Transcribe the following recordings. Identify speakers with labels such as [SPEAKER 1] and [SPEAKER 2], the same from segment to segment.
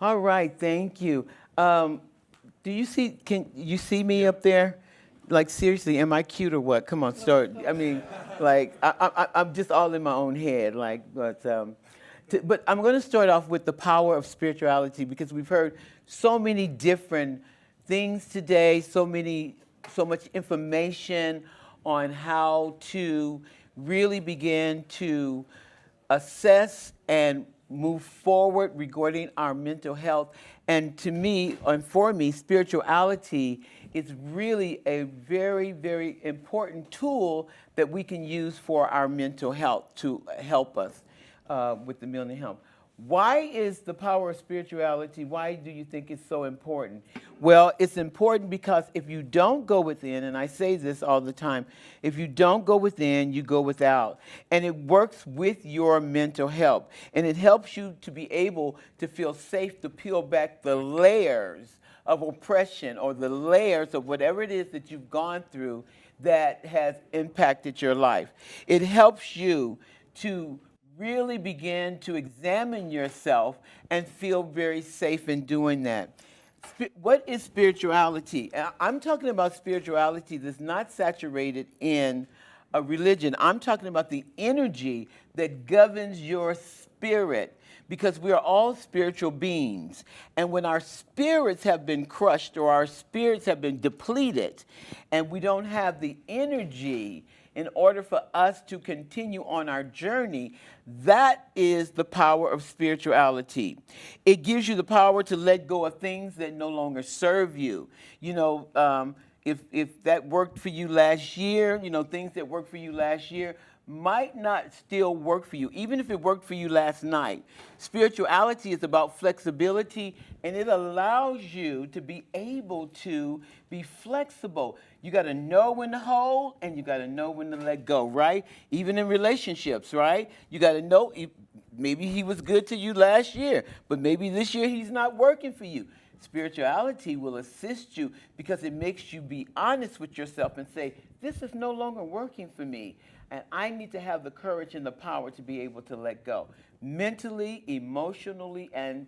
[SPEAKER 1] All right, thank you. Do you see? Can you see me up there? Like seriously, am I cute or what? Come on, start. I mean, like I'm just all in my own head. Like, but I'm going to start off with the power of spirituality because we've heard so many different things today. So much information on how to really begin to assess and move forward regarding our mental health. And to me, and for me, spirituality is really a very, very important tool that we can use for our mental health to help us with the mental health. Why is the power of spirituality, why do you think it's so important? Well, it's important because if you don't go within, and I say this all the time, if you don't go within, you go without. And it works with your mental health. And it helps you to be able to feel safe to peel back the layers of oppression or the layers of whatever it is that you've gone through that has impacted your life. It helps you to really begin to examine yourself and feel very safe in doing that. What is spirituality? I'm talking about spirituality that's not saturated in a religion. I'm talking about the energy that governs your spirit because we are all spiritual beings. And when our spirits have been crushed or our spirits have been depleted and we don't have the energy in order for us to continue on our journey, that is the power of spirituality. It gives you the power to let go of things that no longer serve you. You know, if that worked for you last year, you know, things that worked for you last year might not still work for you, even if it worked for you last night. Spirituality is about flexibility, and it allows you to be able to be flexible. You got to know when to hold, and you got to know when to let go, right? Even in relationships, right? You got to know maybe he was good to you last year, but maybe this year he's not working for you. Spirituality will assist you because it makes you be honest with yourself and say, this is no longer working for me. And I need to have the courage and the power to be able to let go. Mentally, emotionally, and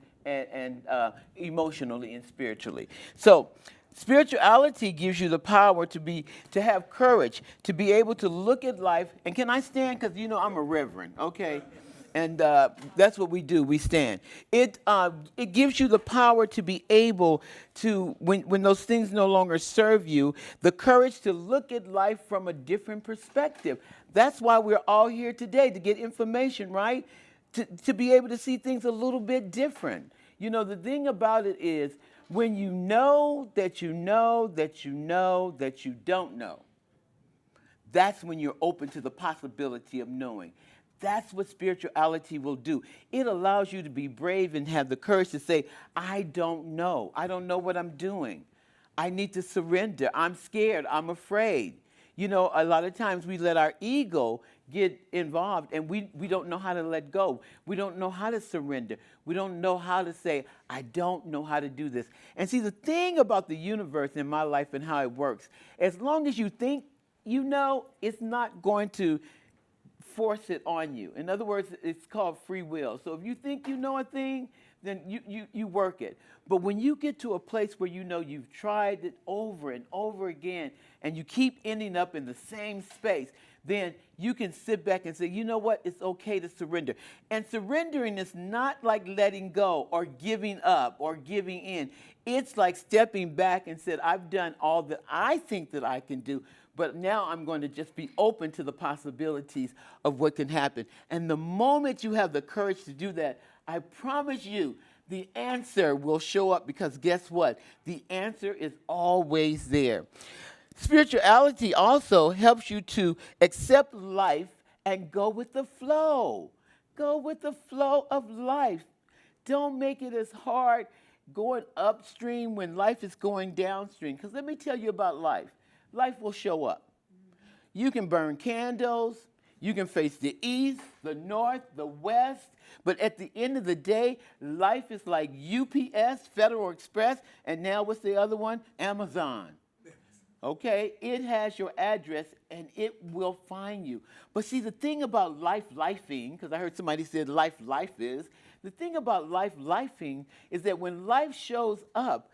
[SPEAKER 1] emotionally and spiritually. So spirituality gives you the power to have courage, to be able to look at life. And can I stand? Because you know I'm a reverend, okay? And that's what we do. We stand. It gives you the power to be able to, when those things no longer serve you, the courage to look at life from a different perspective. That's why we're all here today, to get information, right? To be able to see things a little bit different. You know, the thing about it is when you know that you know that you know that you don't know, that's when you're open to the possibility of knowing. That's what spirituality will do. It allows you to be brave and have the courage to say, I don't know. I don't know what I'm doing. I need to surrender. I'm scared. I'm afraid. You know, a lot of times we let our ego get involved and we don't know how to let go. We don't know how to surrender. We don't know how to say, I don't know how to do this. And see, the thing about the universe in my life and how it works, as long as you think you know, it's not going to force it on you. In other words, it's called free will. So if you think you know a thing, then you work it. But when you get to a place where you know you've tried it over and over again and you keep ending up in the same space, then you can sit back and say, you know what, it's okay to surrender. And surrendering is not like letting go or giving up or giving in. It's like stepping back and said, I've done all that I think that I can do, but now I'm going to just be open to the possibilities of what can happen. And the moment you have the courage to do that, I promise you, the answer will show up because guess what? The answer is always there. Spirituality also helps you to accept life and go with the flow. Go with the flow of life. Don't make it as hard going upstream when life is going downstream. Because let me tell you about life. Life will show up. You can burn candles. You can face the east, the north, the west. But at the end of the day, life is like UPS, Federal Express, and now what's the other one? Amazon. Okay? It has your address and it will find you. But see, the thing about lifing, because I heard somebody said life is, the thing about lifing is that when life shows up,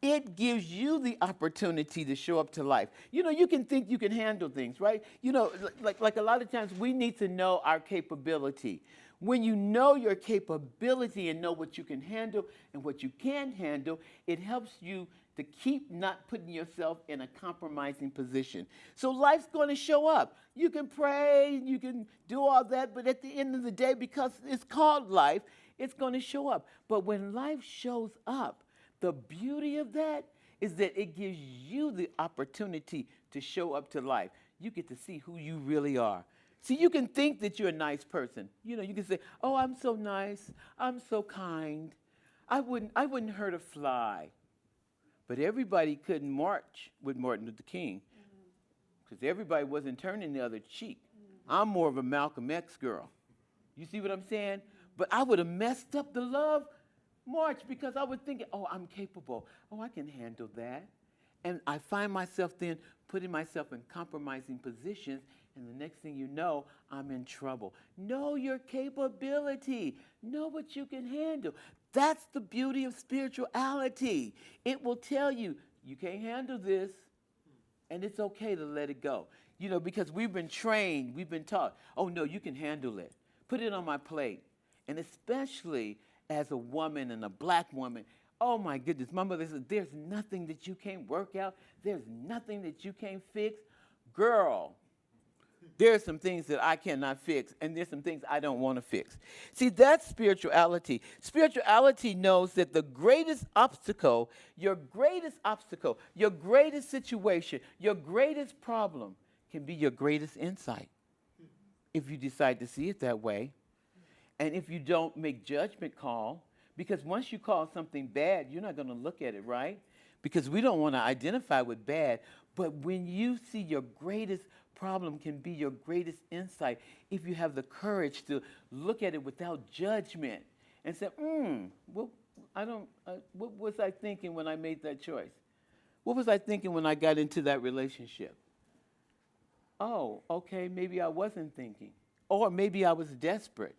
[SPEAKER 1] it gives you the opportunity to show up to life. You know, you can think you can handle things, right? You know, like a lot of times we need to know our capability. When you know your capability and know what you can handle and what you can't handle, it helps you to keep not putting yourself in a compromising position. So life's going to show up. You can pray, you can do all that, but at the end of the day, because it's called life, it's going to show up. But when life shows up, the beauty of that is that it gives you the opportunity to show up to life. You get to see who you really are. See, you can think that you're a nice person. You know, you can say, "Oh, I'm so nice. I'm so kind. I wouldn't hurt a fly." But everybody couldn't march with Martin Luther King because everybody wasn't turning the other cheek. I'm more of a Malcolm X girl. You see what I'm saying? But I would have messed up the love march because I was thinking, oh, I'm capable. Oh, I can handle that. And I find myself then putting myself in compromising positions, and the next thing you know, I'm in trouble. Know your capability. Know what you can handle. That's the beauty of spirituality. It will tell you, you can't handle this, and it's okay to let it go. You know, because we've been trained, we've been taught, oh, no, you can handle it. Put it on my plate. And especially as a woman and a black woman, oh my goodness, my mother said, there's nothing that you can't work out. There's nothing that you can't fix. Girl, there's some things that I cannot fix, and there's some things I don't want to fix. See, that's spirituality. Spirituality knows that the greatest obstacle, your greatest situation, your greatest problem can be your greatest insight if you decide to see it that way. And if you don't make judgment call, because once you call something bad, you're not going to look at it, right? Because we don't want to identify with bad. But when you see your greatest problem can be your greatest insight, if you have the courage to look at it without judgment and say, what was I thinking when I made that choice? What was I thinking when I got into that relationship? Oh, okay, maybe I wasn't thinking. Or maybe I was desperate.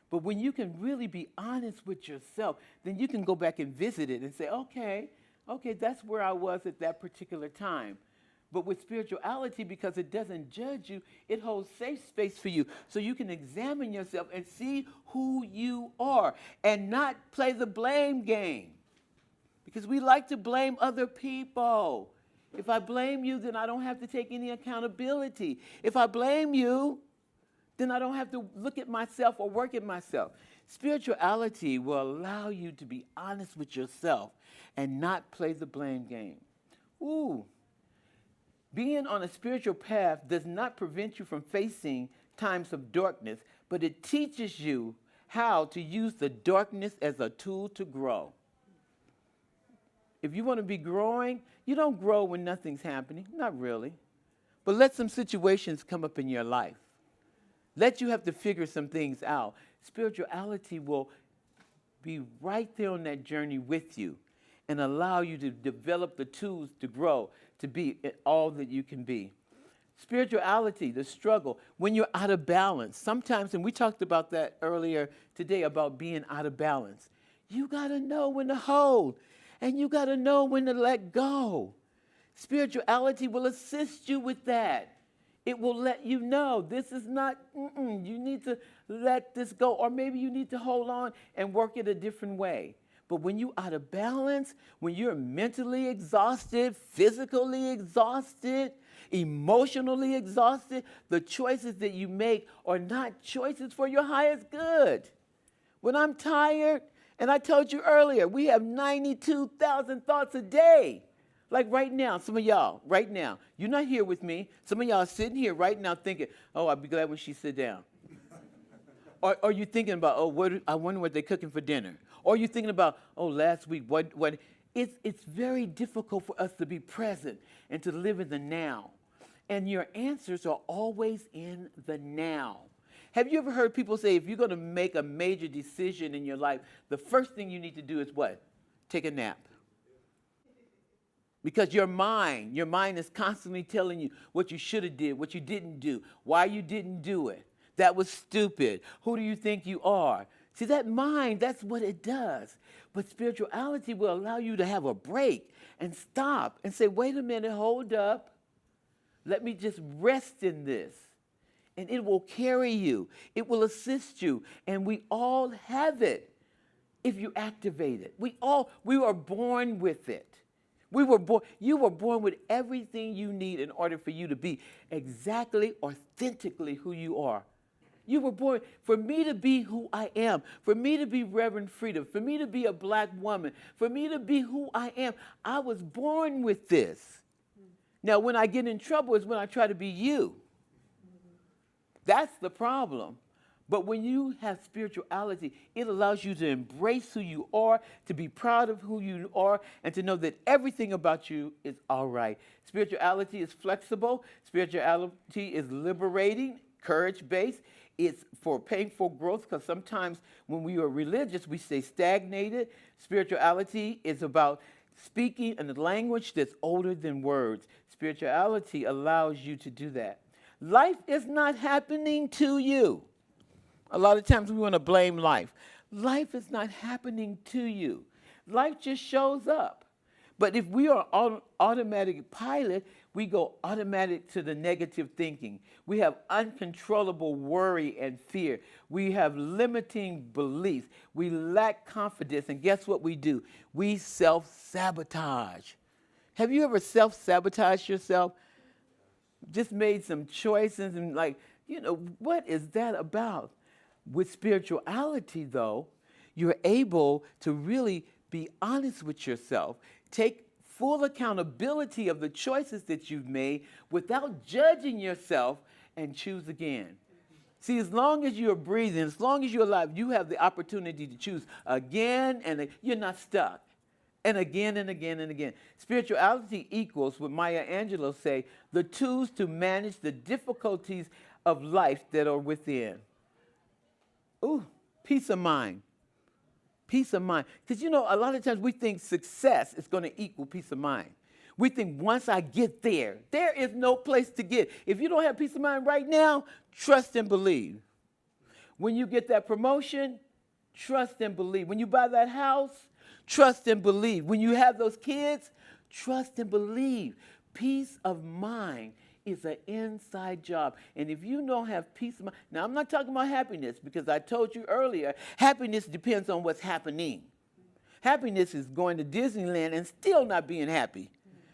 [SPEAKER 1] But when you can really be honest with yourself, then you can go back and visit it and say, okay, that's where I was at that particular time. But with spirituality, because it doesn't judge you, it holds safe space for you. So you can examine yourself and see who you are and not play the blame game. Because we like to blame other people. If I blame you, then I don't have to take any accountability. If I blame you, then I don't have to look at myself or work at myself. Spirituality will allow you to be honest with yourself and not play the blame game. Ooh. Being on a spiritual path does not prevent you from facing times of darkness, but it teaches you how to use the darkness as a tool to grow. If you want to be growing, you don't grow when nothing's happening. Not really. But let some situations come up in your life. Let you have to figure some things out. Spirituality will be right there on that journey with you and allow you to develop the tools to grow, to be all that you can be. Spirituality, the struggle, when you're out of balance. Sometimes, and we talked about that earlier today, about being out of balance. You got to know when to hold, and you got to know when to let go. Spirituality will assist you with that. It will let you know this is not, you need to let this go, or maybe you need to hold on and work it a different way. But when you're out of balance, when you're mentally exhausted, physically exhausted, emotionally exhausted, the choices that you make are not choices for your highest good. When I'm tired, and I told you earlier, we have 92,000 thoughts a day. Like right now, some of y'all, right now, you're not here with me. Some of y'all are sitting here right now thinking, oh, I'll be glad when she sit down. Or you're thinking about, I wonder what they're cooking for dinner. Or you're thinking about, last week, what? It's very difficult for us to be present and to live in the now. And your answers are always in the now. Have you ever heard people say, if you're going to make a major decision in your life, the first thing you need to do is what? Take a nap. Because your mind is constantly telling you what you should have did, what you didn't do, why you didn't do it. That was stupid. Who do you think you are? See, that mind, that's what it does. But spirituality will allow you to have a break and stop and say, wait a minute, hold up. Let me just rest in this. And it will carry you. It will assist you. And we all have it if you activate it. We were born with it. You were born with everything you need in order for you to be exactly, authentically who you are. You were born for me to be who I am, for me to be Reverend Freedom, for me to be a black woman, for me to be who I am. I was born with this. Now, when I get in trouble is when I try to be you. That's the problem. But when you have spirituality, it allows you to embrace who you are, to be proud of who you are, and to know that everything about you is all right. Spirituality is flexible. Spirituality is liberating, courage-based. It's for painful growth, because sometimes when we are religious, we stay stagnated. Spirituality is about speaking in a language that's older than words. Spirituality allows you to do that. Life is not happening to you. A lot of times we want to blame life. Life is not happening to you. Life just shows up. But if we are on automatic pilot, we go automatic to the negative thinking. We have uncontrollable worry and fear. We have limiting beliefs. We lack confidence. And guess what we do? We self-sabotage. Have you ever self-sabotaged yourself? Just made some choices and what is that about? With spirituality, though, you're able to really be honest with yourself, take full accountability of the choices that you've made without judging yourself, and choose again. See, as long as you're breathing, as long as you're alive, you have the opportunity to choose again, and you're not stuck. And again and again and again. Spirituality equals what Maya Angelou say, the tools to manage the difficulties of life that are within. Ooh, peace of mind. Peace of mind. Because, a lot of times we think success is going to equal peace of mind. We think once I get there, there is no place to get. If you don't have peace of mind right now, trust and believe. When you get that promotion, trust and believe. When you buy that house, trust and believe. When you have those kids, trust and believe. Peace of mind is an inside job. And if you don't have peace of mind, now I'm not talking about happiness, because I told you earlier, happiness depends on what's happening. Happiness is going to Disneyland and still not being happy.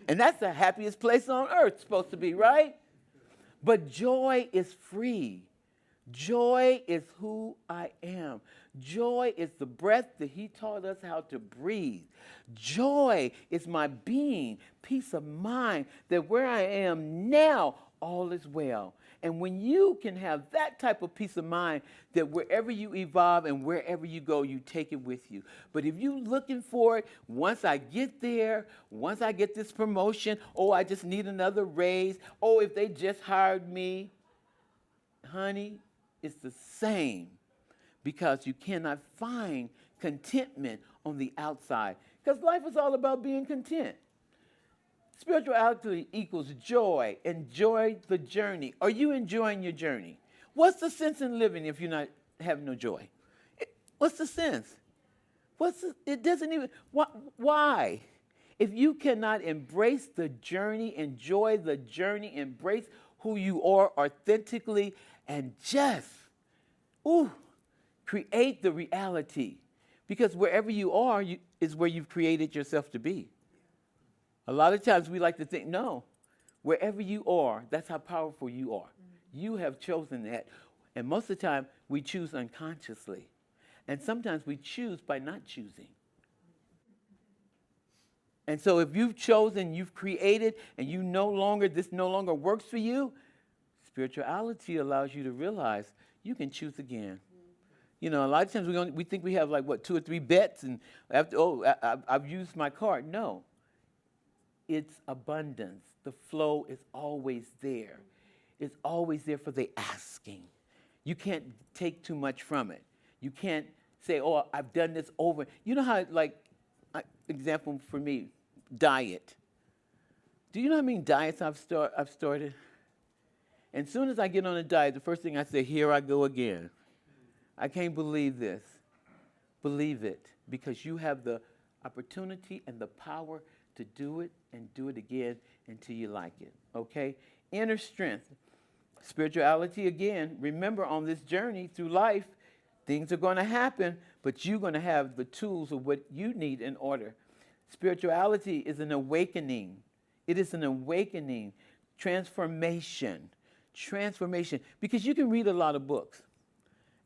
[SPEAKER 1] And that's the happiest place on earth, supposed to be, right? But joy is free. Joy is who I am. Joy is the breath that he taught us how to breathe. Joy is my being, peace of mind, that where I am now, all is well. And when you can have that type of peace of mind, that wherever you evolve and wherever you go, you take it with you. But if you're looking for it, once I get there, once I get this promotion, I just need another raise, if they just hired me, honey, it's the same. Because you cannot find contentment on the outside. Because life is all about being content. Spirituality equals joy. Enjoy the journey. Are you enjoying your journey? What's the sense in living if you're not having no joy? What's the sense? It doesn't even, why? If you cannot embrace the journey, enjoy the journey, embrace who you are authentically, and just, create the reality. Because wherever you are is where you've created yourself to be. A lot of times we like to think, no, wherever you are, that's how powerful you are. You have chosen that. And most of the time, we choose unconsciously. And sometimes we choose by not choosing. And so if you've chosen, you've created, and this no longer works for you, spirituality allows you to realize you can choose again. A lot of times we think we have 2 or 3 bets, and I've used my card. No. It's abundance. The flow is always there. It's always there for the asking. You can't take too much from it. You can't say, I've done this over. You know how, example for me, diet. Do you know how many diets I've started? And as soon as I get on a diet, the first thing I say, here I go again. I can't believe this. Believe it, because you have the opportunity and the power to do it and do it again until you like it, okay? Inner strength. Spirituality, again, remember on this journey through life, things are going to happen, but you're going to have the tools of what you need in order. Spirituality is an awakening. It is an awakening, transformation, because you can read a lot of books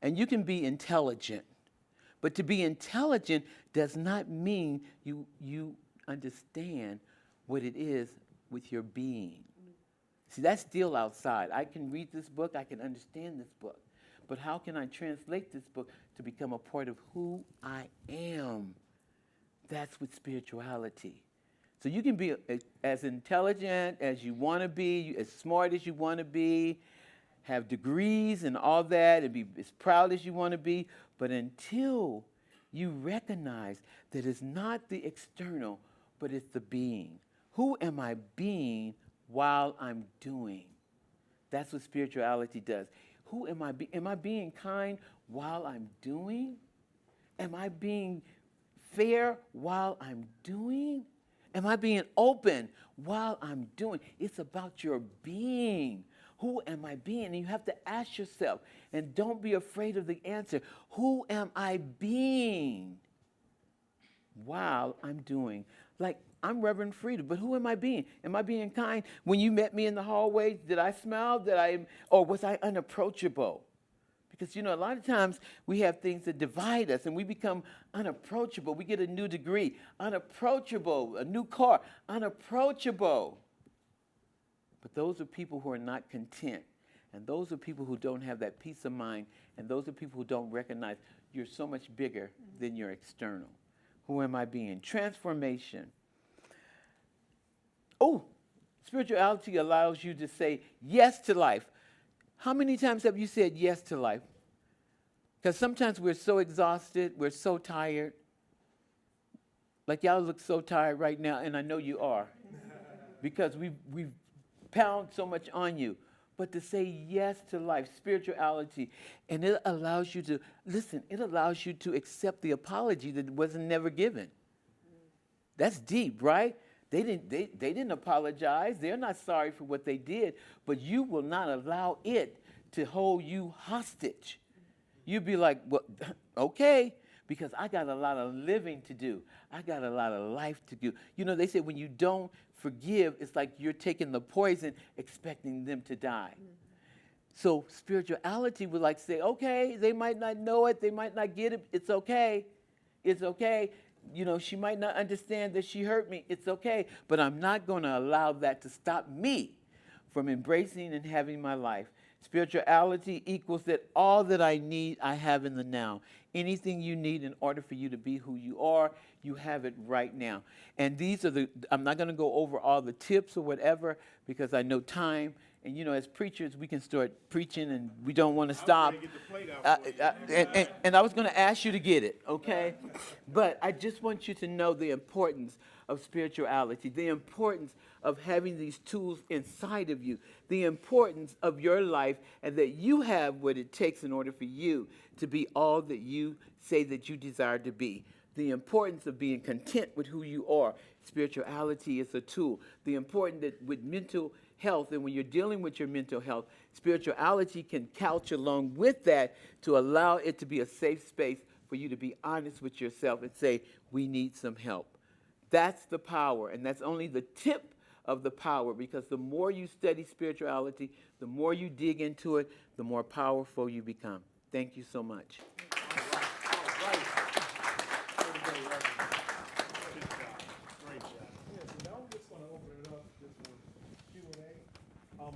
[SPEAKER 1] and you can be intelligent. But to be intelligent does not mean you understand what it is with your being. See, that's still outside. I can read this book, I can understand this book. But how can I translate this book to become a part of who I am? That's with spirituality. So you can be as intelligent as you want to be, as smart as you want to be, have degrees and all that, and be as proud as you want to be, but until you recognize that it's not the external, but it's the being. Who am I being while I'm doing? That's what spirituality does. Who am I? Am I being kind while I'm doing? Am I being fair while I'm doing? Am I being open while I'm doing? It's about your being. Who am I being? And you have to ask yourself, and don't be afraid of the answer. Who am I being while I'm doing? Like, I'm Reverend Frida, but who am I being? Am I being kind? When you met me in the hallway, did I smile? Or was I unapproachable? Because, a lot of times we have things that divide us and we become unapproachable. We get a new degree, unapproachable, a new car, unapproachable. But those are people who are not content. And those are people who don't have that peace of mind. And those are people who don't recognize you're so much bigger than your external. Who am I being? Transformation. Oh, spirituality allows you to say yes to life. How many times have you said yes to life? Because sometimes we're so exhausted, we're so tired. Like y'all look so tired right now, and I know you are. Because we've pound so much on you. But to say yes to life, spirituality, and it allows you to, listen, it allows you to accept the apology that wasn't never given. That's deep, right? They didn't apologize. They're not sorry for what they did, but you will not allow it to hold you hostage. You'd be like, well, okay, because I got a lot of living to do. I got a lot of life to do. They say when you don't forgive, it's like you're taking the poison, expecting them to die. So spirituality would like say, okay, they might not know it, they might not get it, it's okay. It's okay. She might not understand that she hurt me, it's okay. But I'm not going to allow that to stop me from embracing and having my life. Spirituality equals that all that I need, I have in the now. Anything you need in order for you to be who you are, you have it right now. And these are I'm not going to go over all the tips or whatever because I know time. And, as preachers, we can start preaching and we don't want to stop. And I was going to ask you to get it, okay? But I just want you to know the importance of spirituality, the importance of having these tools inside of you, the importance of your life, and that you have what it takes in order for you to be all that you say that you desire to be. The importance of being content with who you are. Spirituality is a tool. The importance that with mental health, and when you're dealing with your mental health, spirituality can couch along with that to allow it to be a safe space for you to be honest with yourself and say, we need some help. That's the power, and that's only the tip of the power, because the more you study spirituality, the more you dig into it, the more powerful you become. Thank you so much.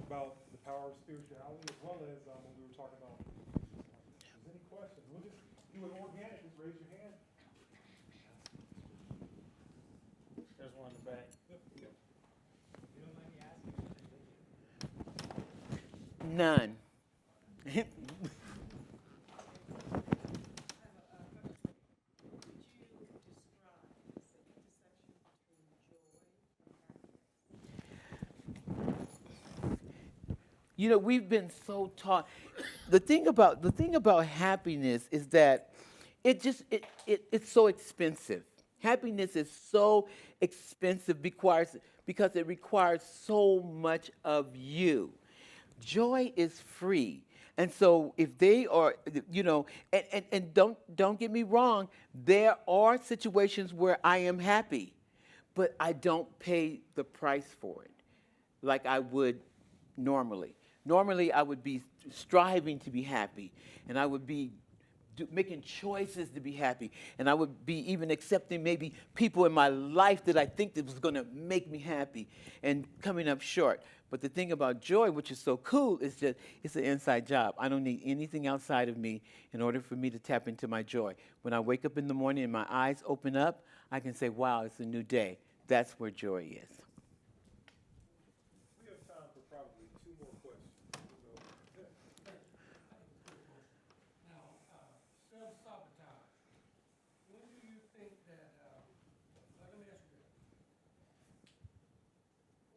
[SPEAKER 2] About the power of spirituality, as well as when we were talking about, if there's any questions, we'll just do it organic, just raise your hand.
[SPEAKER 3] There's one in the back.
[SPEAKER 2] Yep.
[SPEAKER 3] You don't let me ask you.
[SPEAKER 1] None. You know, we've been so taught. The thing about happiness is that it's so expensive. Happiness is so expensive because it requires so much of you. Joy is free. And so if they are, and don't get me wrong, there are situations where I am happy, but I don't pay the price for it like I would normally. Normally, I would be striving to be happy, and I would be making choices to be happy, and I would be even accepting maybe people in my life that I think that was going to make me happy, and coming up short. But the thing about joy, which is so cool, is that it's an inside job. I don't need anything outside of me in order for me to tap into my joy. When I wake up in the morning and my eyes open up, I can say, wow, it's a new day. That's where joy is.
[SPEAKER 2] We have time for probably two more questions.
[SPEAKER 4] Now, self-sabotage. When do you think that, let me ask you this.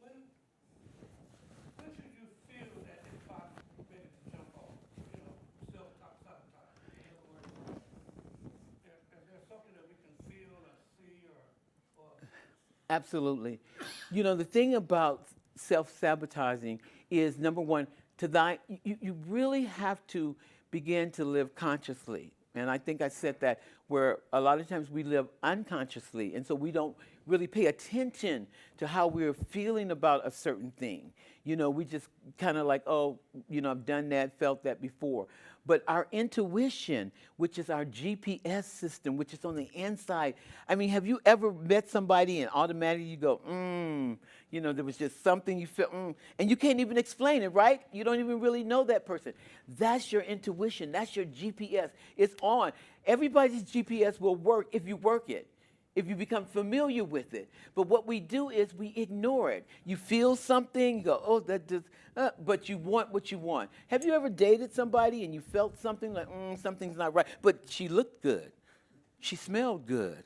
[SPEAKER 4] When should you feel that it's about ready to jump off? You know, self-sabotage. In other words, is there something that we can feel or see or
[SPEAKER 1] Absolutely. You know, the thing about self-sabotaging is, number one, you really have to begin to live consciously. And I think I said that, where a lot of times we live unconsciously, and so we don't really pay attention to how we're feeling about a certain thing. You know, we just kind of like, oh, I've done that, felt that before. But our intuition, which is our GPS system, which is on the inside. I mean, have you ever met somebody and automatically you go, there was just something you felt, and you can't even explain it, right? You don't even really know that person. That's your intuition. That's your GPS. It's on. Everybody's GPS will work if you work it, if you become familiar with it. But what we do is we ignore it. You feel something, you go, oh, that just, but you want what you want. Have you ever dated somebody and you felt something like, something's not right, but she looked good, she smelled good,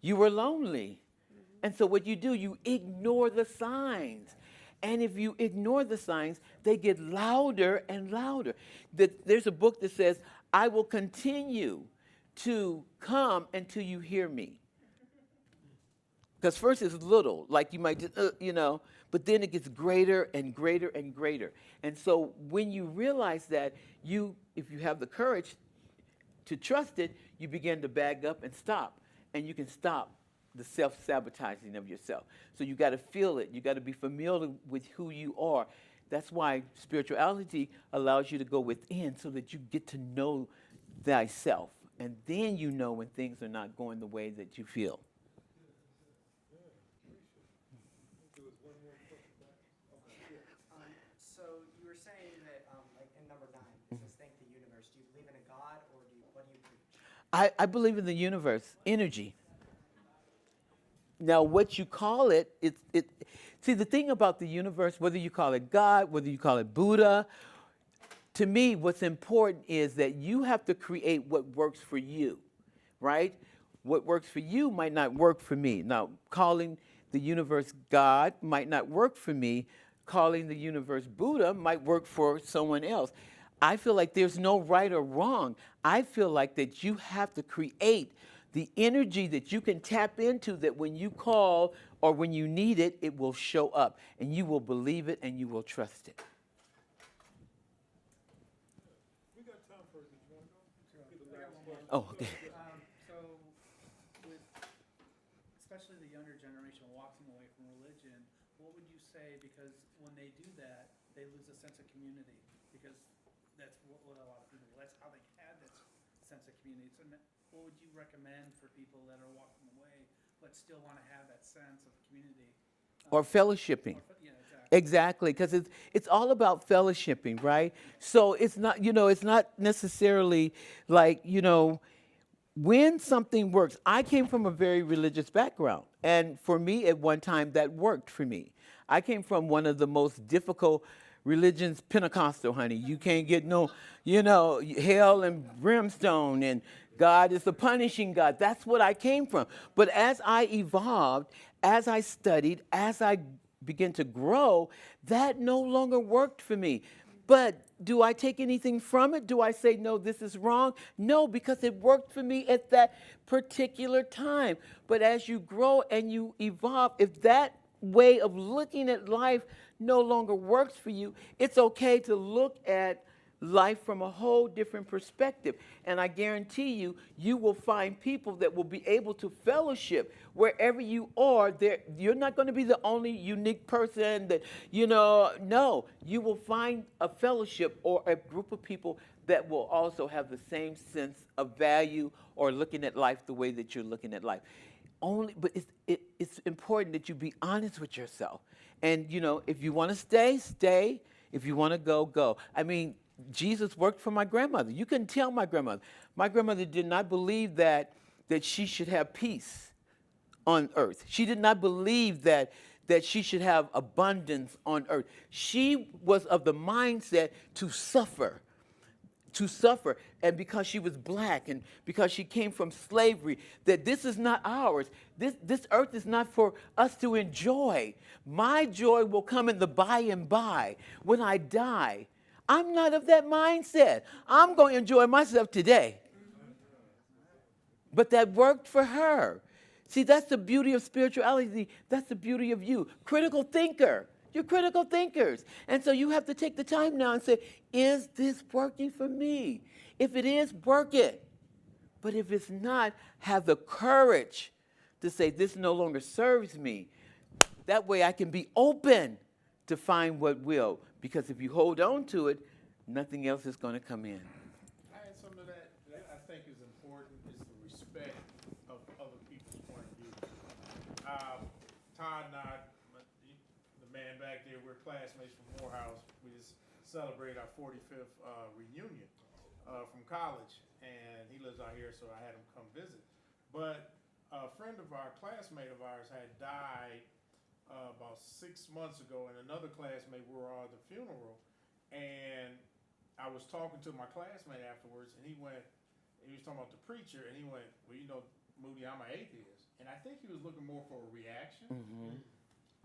[SPEAKER 1] you were lonely. And so what you do, you ignore the signs. And if you ignore the signs, they get louder and louder. There's a book that says, I will continue to come until you hear me. Because first it's little, like you might just, but then it gets greater and greater and greater. And so when you realize that, if you have the courage to trust it, you begin to bag up and stop. And you can stop the self-sabotaging of yourself. So you got to feel it. You got to be familiar with who you are. That's why spirituality allows you to go within, so that you get to know thyself. And then you know when things are not going the way that you feel.
[SPEAKER 5] So you were saying that, like in number 9, it says thank the universe. Do you believe in a God, or what do you preach?
[SPEAKER 1] I believe in the universe, energy. Now, what you call it, see, the thing about the universe, whether you call it God, whether you call it Buddha, to me, what's important is that you have to create what works for you, right? What works for you might not work for me. Now, calling the universe God might not work for me. Calling the universe Buddha might work for someone else. I feel like there's no right or wrong. I feel like that you have to create the energy that you can tap into, that when you call or when you need it, it will show up, and you will believe it and you will trust it.
[SPEAKER 2] We got time for it. Did you want to go? Get the last one.
[SPEAKER 1] Oh, okay.
[SPEAKER 3] So, with especially the younger generation walking away from religion, what would you say? Because when they do that, they lose a sense of community. Because that's what a lot of people, that's how they had this sense of community. So what would you recommend for people that are walking away but still want to have that sense of community?
[SPEAKER 1] Or fellowshipping.
[SPEAKER 3] Yeah, exactly.
[SPEAKER 1] Exactly, because it's all about fellowshipping, right? So it's not necessarily like, when something works. I came from a very religious background, and for me, at one time, that worked for me. I came from one of the most difficult religions, Pentecostal, honey. You can't get no, hell and brimstone, and God is the punishing God. That's what I came from. But as I evolved, as I studied, as I began to grow, that no longer worked for me. But do I take anything from it? Do I say, no, this is wrong? No, because it worked for me at that particular time. But as you grow and you evolve, if that way of looking at life no longer works for you, it's okay to look at life from a whole different perspective. And I guarantee you, you will find people that will be able to fellowship wherever you are. You're not going to be the only unique person that, no, you will find a fellowship or a group of people that will also have the same sense of value or looking at life the way that you're looking at life. But it's important that you be honest with yourself. And, if you want to stay, stay. If you want to go, go. I mean, Jesus worked for my grandmother. You can tell my grandmother. My grandmother did not believe that she should have peace on earth. She did not believe that she should have abundance on earth. She was of the mindset to suffer. And because she was black and because she came from slavery, that this is not ours. This earth is not for us to enjoy. My joy will come in the by and by when I die. I'm not of that mindset. I'm going to enjoy myself today. But that worked for her. See, that's the beauty of spirituality. That's the beauty of you. Critical thinker. You're critical thinkers. And so you have to take the time now and say, is this working for me? If it is, work it. But if it's not, have the courage to say, this no longer serves me. That way I can be open to find what will. Because if you hold on to it, nothing else is going to come in.
[SPEAKER 6] I add something to that I think is important is the respect of other people's point of view. Todd and I, the man back there, we're classmates from Morehouse. We just celebrated our 45th reunion from college, and he lives out here, so I had him come visit. But a friend of our classmate of ours had died about 6 months ago, and another classmate, we were all at the funeral, and I was talking to my classmate afterwards, and he was talking about the preacher, and he went, well, Moody, I'm an atheist. And I think he was looking more for a reaction. Mm-hmm.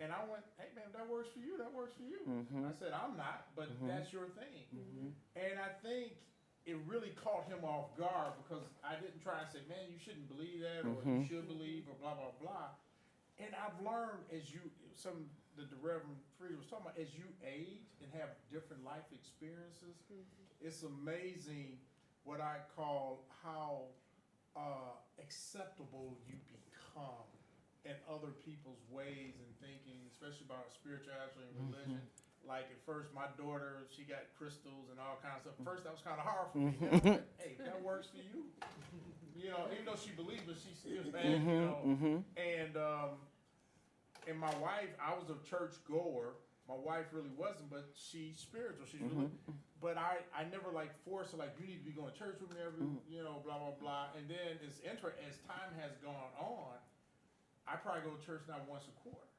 [SPEAKER 6] And I went, hey, man, that works for you, that works for you. Mm-hmm. I said, I'm not, but that's your thing. Mm-hmm. And I think it really caught him off guard because I didn't try and say, man, you shouldn't believe that, or you should believe, or blah, blah, blah. And I've learned the Reverend Frieda was talking about, as you age and have different life experiences, it's amazing what I call how acceptable you become in other people's ways and thinking, especially about spirituality and religion. Like at first, my daughter, she got crystals and all kinds of stuff. First, that was kind of hard for me. Like, hey, that works for you. Even though she believed, but she still bad. And my wife, I was a church goer. My wife really wasn't, but she's spiritual. She's really, but I never forced her, you need to be going to church with me every, blah, blah, blah. And then it's interesting, as time has gone on, I probably go to church now once a quarter.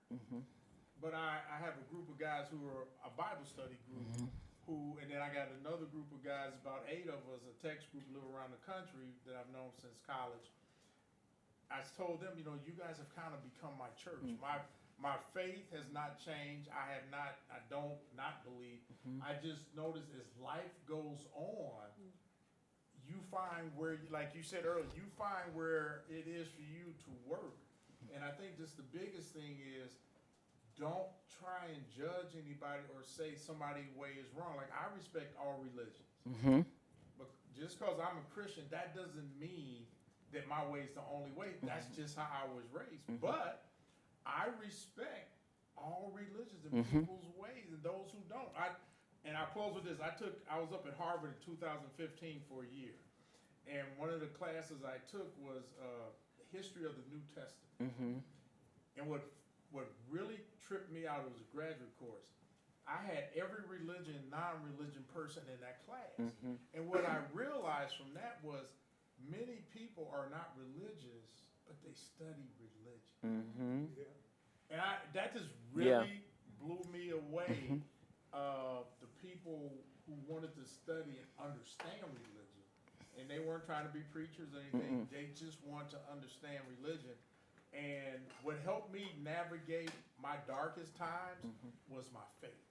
[SPEAKER 6] But I have a group of guys who are a Bible study group and then I got another group of guys, about 8 of us, a text group live around the country that I've known since college. I told them, you guys have kind of become my church. My faith has not changed. I don't not believe. I just noticed as life goes on, you find where, like you said earlier, you find where it is for you to work. And I think just the biggest thing is, don't try and judge anybody or say somebody's way is wrong. I respect all religions. But just because I'm a Christian, that doesn't mean that my way is the only way. That's just how I was raised. But I respect all religions and people's ways and those who don't. I'll close with this. I was up at Harvard in 2015 for a year. And one of the classes I took was history of the New Testament. And what really tripped me out, it was a graduate course. I had every religion, non-religion person in that class. And what I realized from that was many people are not religious, but they study religion. And that just really blew me away. The people who wanted to study and understand religion, and they weren't trying to be preachers or anything. They just want to understand religion. And what helped me navigate my darkest times was my faith.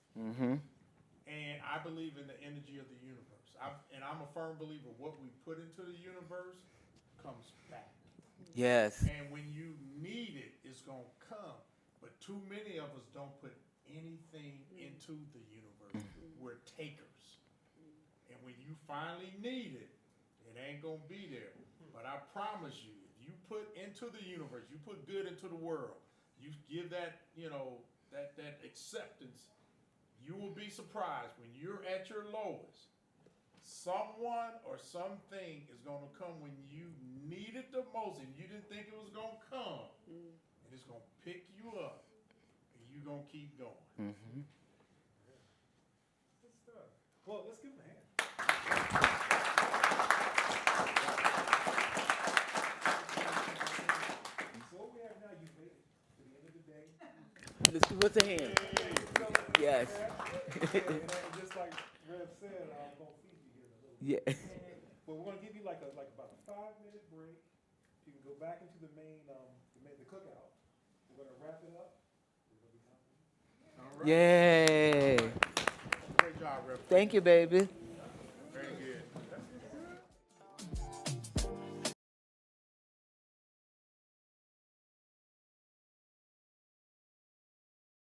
[SPEAKER 6] And I believe in the energy of the universe. I'm a firm believer what we put into the universe comes back.
[SPEAKER 1] Yes.
[SPEAKER 6] And when you need it, it's going to come. But too many of us don't put anything into the universe. We're takers. And when you finally need it, it ain't going to be there. But I promise you, if you put into the universe, you put good into the world, you give that, that acceptance, you will be surprised when you're at your lowest. Someone or something is going to come when you need it the most and you didn't think it was going to come. And it's going to pick you up and you're going to keep going.
[SPEAKER 1] Mm-hmm.
[SPEAKER 2] Good stuff. Well, let's give him a hand. So what we have now, you made it to the end of the day.
[SPEAKER 1] Let's give us a hand. Yes.
[SPEAKER 2] And just like Rev said, I'm gonna feed you here in a little bit.
[SPEAKER 1] Yeah.
[SPEAKER 2] But we're gonna give you like about a 5-minute break. You can go back into the the cookout. We're gonna wrap it up. We're gonna be talking.
[SPEAKER 6] All right.
[SPEAKER 1] Yay.
[SPEAKER 6] Great job, Rev.
[SPEAKER 1] Thank you, baby.